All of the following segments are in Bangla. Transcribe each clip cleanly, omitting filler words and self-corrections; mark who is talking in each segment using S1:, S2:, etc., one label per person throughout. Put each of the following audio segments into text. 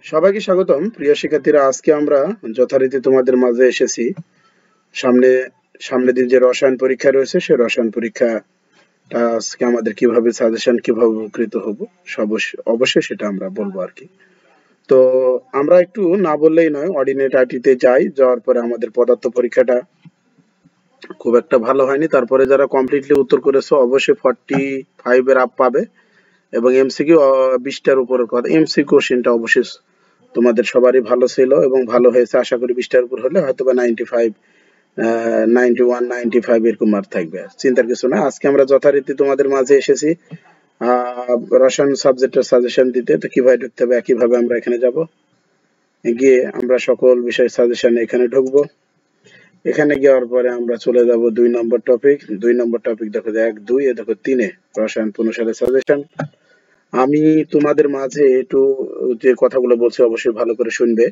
S1: সবাইকে স্বাগতম প্রিয় শিক্ষার্থীরা। আজকে আমরা যথারীতি তোমাদের মাঝে এসেছি। সামনে সামনের দিন যে রসায়ন পরীক্ষা রয়েছে, সেই রসায়ন পরীক্ষাটা আজকে আমাদের কিভাবে সাজেশন কিভাবে উপকৃত হব অবশ্যই সেটা আমরা বলবো আর কি। তো আমরা একটু না বললেই নয়, অর্ডিনেট আইটিতে যাওয়ার পরে আমাদের পদার্থ পরীক্ষাটা খুব একটা ভালো হয়নি। তারপরে যারা কমপ্লিটলি উত্তর করেছো অবশ্যই 45 এর আপ পাবে, এবং এমসিকিউ 20টার উপরের কথা। এমসিকিউ কোশ্চেনটা অবশ্যই তোমাদের সবারই ভালো ছিল এবং ভালো হয়েছে। আশা করি 20টার উপর হলে হয়তো বা 95, 91, 95 এরকম মার্ক থাকবে। চিন্তার কিছু না। আজকে আমরা যথারীতি তোমাদের মাঝে এসেছি রসায়ন সাবজেক্টের সাজেশন দিতে। তো কিভাবে ঢুকতে হবে, একইভাবে আমরা এখানে যাব, গিয়ে আমরা সকল বিষয় সাজেশন এখানে ঢুকবো। এখানে যাওয়ার পরে আমরা চলে যাব 2 নম্বর টপিক। 2 নম্বর টপিক দেখো 1, 2, এ দেখো 3-এ রসায়ন 15 সালের সাজেশন। আমি তোমাদের মাঝে একটু যে কথাগুলো বলছি অবশ্যই ভালো করে শুনবে।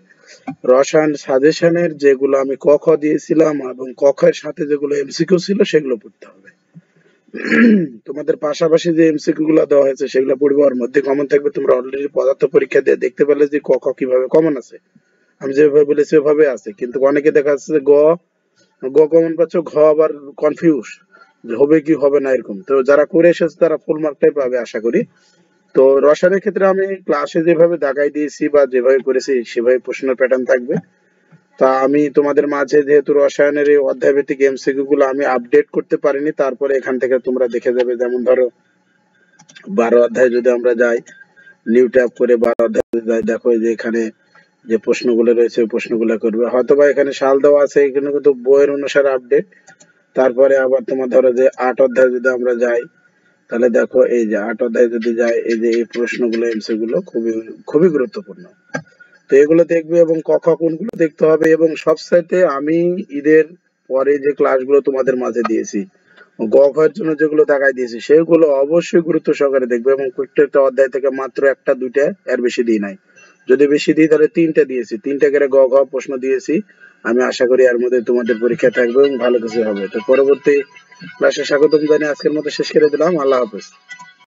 S1: রসায়ন সাজেশনের যেগুলো আমি ক খ দিয়েছিলাম এবং ক খ এর সাথে যেগুলো এমসিকিউ ছিল সেগুলো পড়তে হবে। তোমাদের পাশাপাশি যে এমসিকিউ গুলো দেওয়া হয়েছে সেগুলো পড়বে, ওর মধ্যে কমন থাকবে। তোমরা অলরেডি পদার্থ পরীক্ষা দিয়ে দেখতে পেলে যে ক খ কিভাবে কমন আছে। আমি যেভাবে বলেছি ওভাবে আছে, কিন্তু অনেকে দেখা যাচ্ছে যে গ গ কমন পাচ্ছ, ঘ আবার কনফিউজ যে হবে কি হবে না এরকম। তো যারা করে এসেছে তারা ফুল মার্কটাই পাবে আশা করি। তো রসায়নের ক্ষেত্রে আমি ক্লাসে যেভাবে দাগাই দিয়েছি বা যেভাবে করেছি সেভাবে প্রশ্নের প্যাটার্ন থাকবে। তা আমি তোমাদের মাঝে যেহেতু রসায়নের এই অধ্যায়ভিত্তিক এমসিকিউ গুলো আমি আপডেট করতে পারিনি, তারপরে এখান থেকে তোমরা দেখে যাবে। যেমন ধরো 12 অধ্যায় যদি আমরা যাই, নিউ ট্যাব করে 12 অধ্যায় যদি যাই, দেখো এই যে এখানে যে প্রশ্নগুলো রয়েছে ওই প্রশ্নগুলো করবে। হয়তোবা এখানে সাল দেওয়া আছে, এখানে কিন্তু বইয়ের অনুসারে আপডেট। তারপরে আবার তোমার ধরো যে 8 অধ্যায় যদি আমরা যাই, তাহলে দেখো এই যে 8 অধ্যায় যদি যায়, এই যে এই প্রশ্নগুলো এমসিকিউ গুলো খুবই খুবই গুরুত্বপূর্ণ। তো এগুলো দেখবে এবং ক খ কোনগুলো দেখতে হবে। এবং সবচাইতে আমি ঈদের পরে যে ক্লাসগুলো তোমাদের মাঝে দিয়েছি, গ ঘ এর জন্য যেগুলো দেখাই দিয়েছি সেগুলো অবশ্যই গুরুত্ব সহকারে দেখবে। এবং প্রত্যেকটা অধ্যায় থেকে মাত্র 1টা 2টা, এর বেশি দিই নাই। যদি বেশি দিই তাহলে 3টা দিয়েছি, 3টা করে গ ঘ প্রশ্ন দিয়েছি। আমি আশা করি এর মধ্যে তোমাদের পরীক্ষা থাকবে এবং ভালো কিছু হবে। তো পরবর্তী ক্লাসে স্বাগতম জানিয়ে আজকের মতো শেষ করে দিলাম। আল্লাহ হাফেজ।